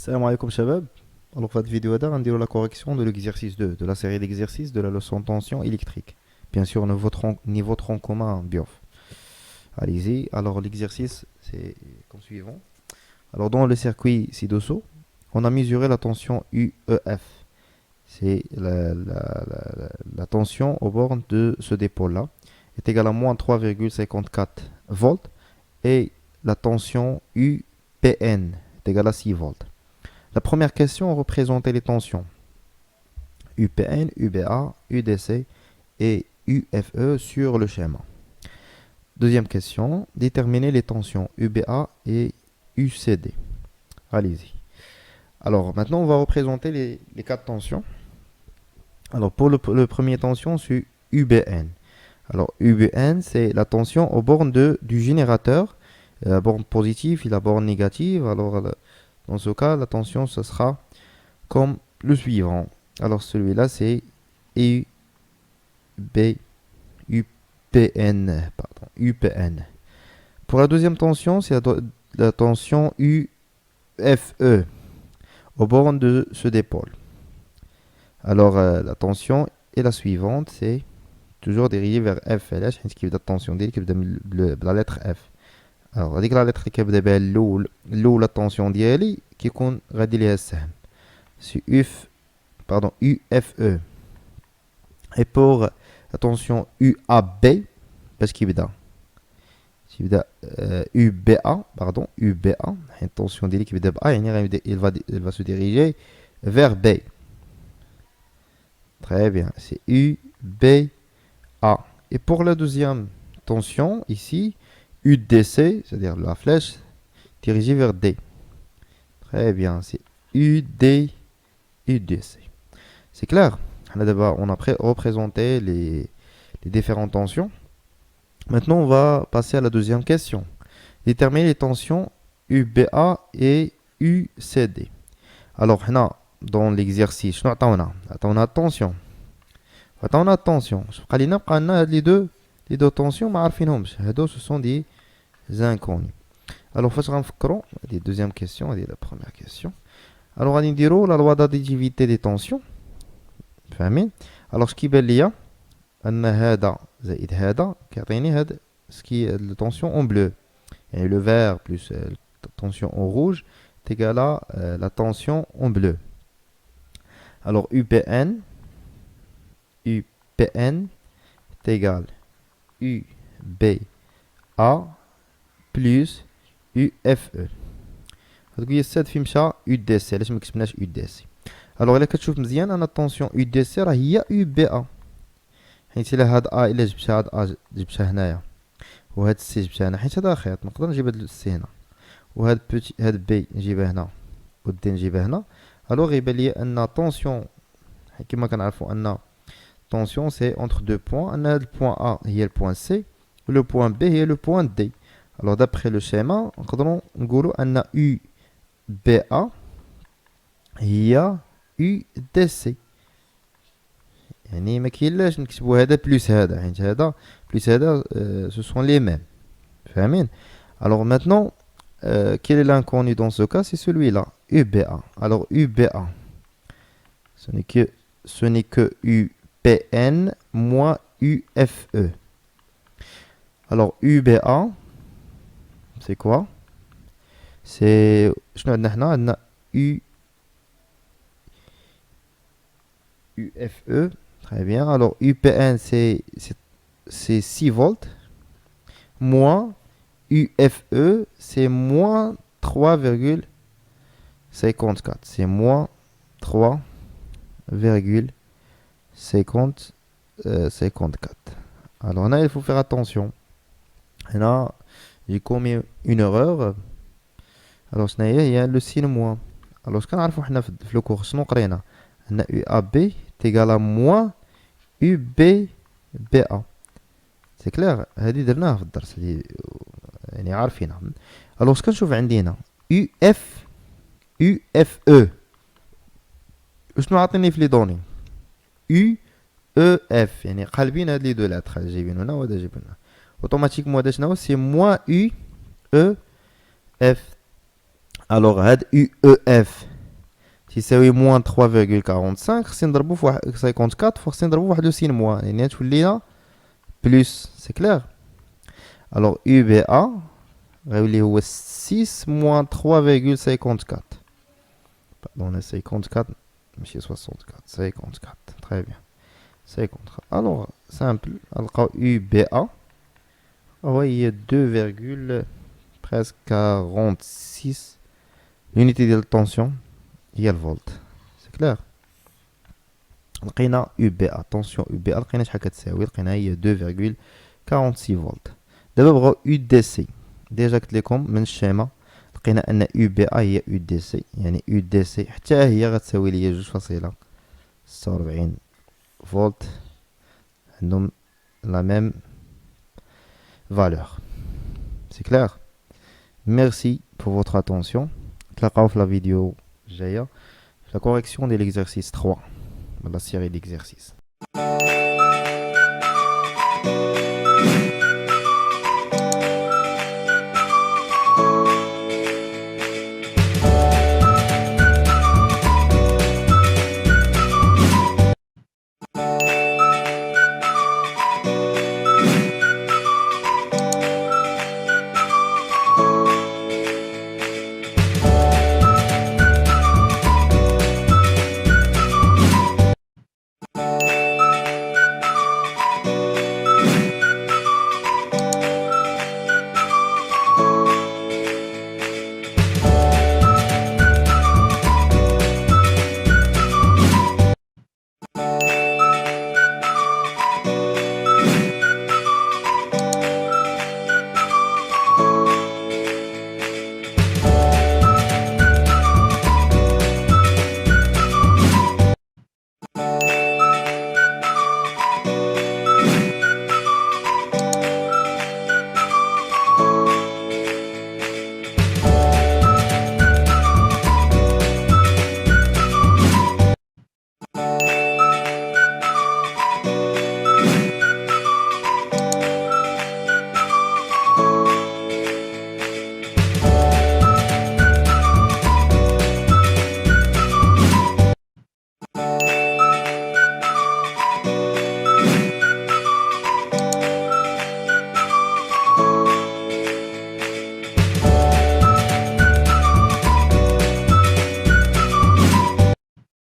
Salam alaikum shabab. Alors, cette vidéo là, on dira la correction de l'exercice 2, de la série d'exercices de la leçon tension électrique. Bien sûr, niveau tronc commun BIOF. Allez-y. Alors, l'exercice, c'est comme suivant. Alors, dans le circuit ci-dessous, on a mesuré la tension UEF. C'est la tension aux bornes de ce dépôt-là est égale à moins 3,54 volts et la tension UPN est égale à 6 volts. La première question représentait les tensions UPN, UBA, UDC et UFE sur le schéma. Deuxième question, déterminer les tensions UBA et UCD. Allez-y. Alors maintenant, on va représenter les quatre tensions. Alors pour le premier tension, c'est UBN. Alors UBN, c'est la tension aux bornes du générateur. La borne positive et la borne négative. Alors dans ce cas, la tension, ce sera comme le suivant. Alors celui-là, c'est UPN. UPN. Pour la deuxième tension, c'est la tension UFE aux bornes de ce dépôt. Alors la tension est la suivante, c'est toujours dirigée vers F. علاش حيت كيبدا التونسيون ديالي كيبدا بلا لتر F. Alors هذيك لا لتر كيبدا بها الاولى التونسيون ديالي كيكون غادي ليها السهم. C'est UFE. Et pour la tension UAB, parce qu'il y a UBA, pardon, UBA, une tension délicat qui il va se diriger vers B. Très bien, c'est UBA. Et pour la deuxième tension, ici, UDC, c'est-à-dire la flèche dirigée vers D. Très bien, c'est UDC. C'est clair? On a représenté les différentes tensions. Maintenant, on va passer à la deuxième question. Déterminer les tensions UBA et UCD. Alors, dans l'exercice, on a tension. On a tension. Les deux tensions, ce sont des inconnus. Alors, il faut la deuxième question, la première question. Alors, on va dire la loi d'additivité des tensions. Alors, ce qui est lié, أن هذا زائد هذا كيعطيني هاد سكي التونسيون en bleu. Et le vert plus la tension en rouge est égal à la tension en bleu. Alors UPN est égal UBA plus UFE. هذوك هي الساد في مشى UDC علاش ما كتبناش UDC. Alors إلا كتشوف مزيان أنا التونسيون UDC راه هي UBA. حيت الا هاد ا الا جبت هاد ا جبتها هنايا وهاد السي جبتها هنا حيت هذا خيط نقدر نجيب هاد السي هنا وهاد بوتي هاد بي نجيبها هنا ودي نجيبها هنا الوغ يبان لي ان طونسيون كما كنعرفوا ان طونسيون سي اونتر دو بوين ان هاد البوين ا هي البوين سي ولو بوين بي هي لو بوين دي الوغ دابخي لو شيما نقدروا نقولوا ان يو بي ا هي يو دي سي يعني ما كاينلاش نكتبوا هذا بلس هذا حيت هذا بلس هذا ce sont les mêmes. فاهمين؟ Alors maintenant quel est l'inconnu dans ce cas? C'est celui-là, UBA. Alors UBA ce n'est que UPN moins UFE. Alors UBA c'est quoi? C'est شنو عندنا حنا عندنا UFE. Très bien. Alors, UPN, c'est 6 volts. Moins UFE, c'est moins 3,54. C'est moins 3,54. Alors, là, il faut faire attention. Et là, j'ai commis une erreur. Alors, il y a le signe moins. Alors, ce qu'on a fait في le cours, شنو قرينا أن UAB est égal à moins UBA. C'est clair هذه درناها في الدرس هذه يعني عارفينها. alors ce كنشوف عندي هنا UFE شنو عاطيني في لي دوني UEF يعني قالبين هاد لي دو لاتر جايبين هنا وهذا جايب هنا اوتوماتيكمون هذا شنو سي moins UEF. alors هاد UEF كيساوي موان 3,45 خصني نضربو في 54 خصني نضربو في واحد لو سين موان يعني تولي لنا بلوس سي كلير. الوغ يو بي ا غيولي هو 6 موان 3,54 باردون 54 ماشي 64 54 تري بيان 54. الوغ سامبل نلقاو يو بي ا هو هي 2, presque 46 l'unité ديال الطونسيون هي الفولت سي كلير. لقينا يو بي ا طونسيون يو بي ا لقينا شحال كتساوي لقينا هي 2,46 فولت. دابا بغاو يو دي سي ديجا قلت لكم من الشيما لقينا ان يو بي ا هي يو دي سي يعني يو دي سي حتى هي غتساوي ليا 2.46 فولت عندهم لا ميم valeur. C'est clair? Merci pour votre attention. نتلاقاو في la vidéo جاية la correction de l'exercice 3 de la série d'exercices.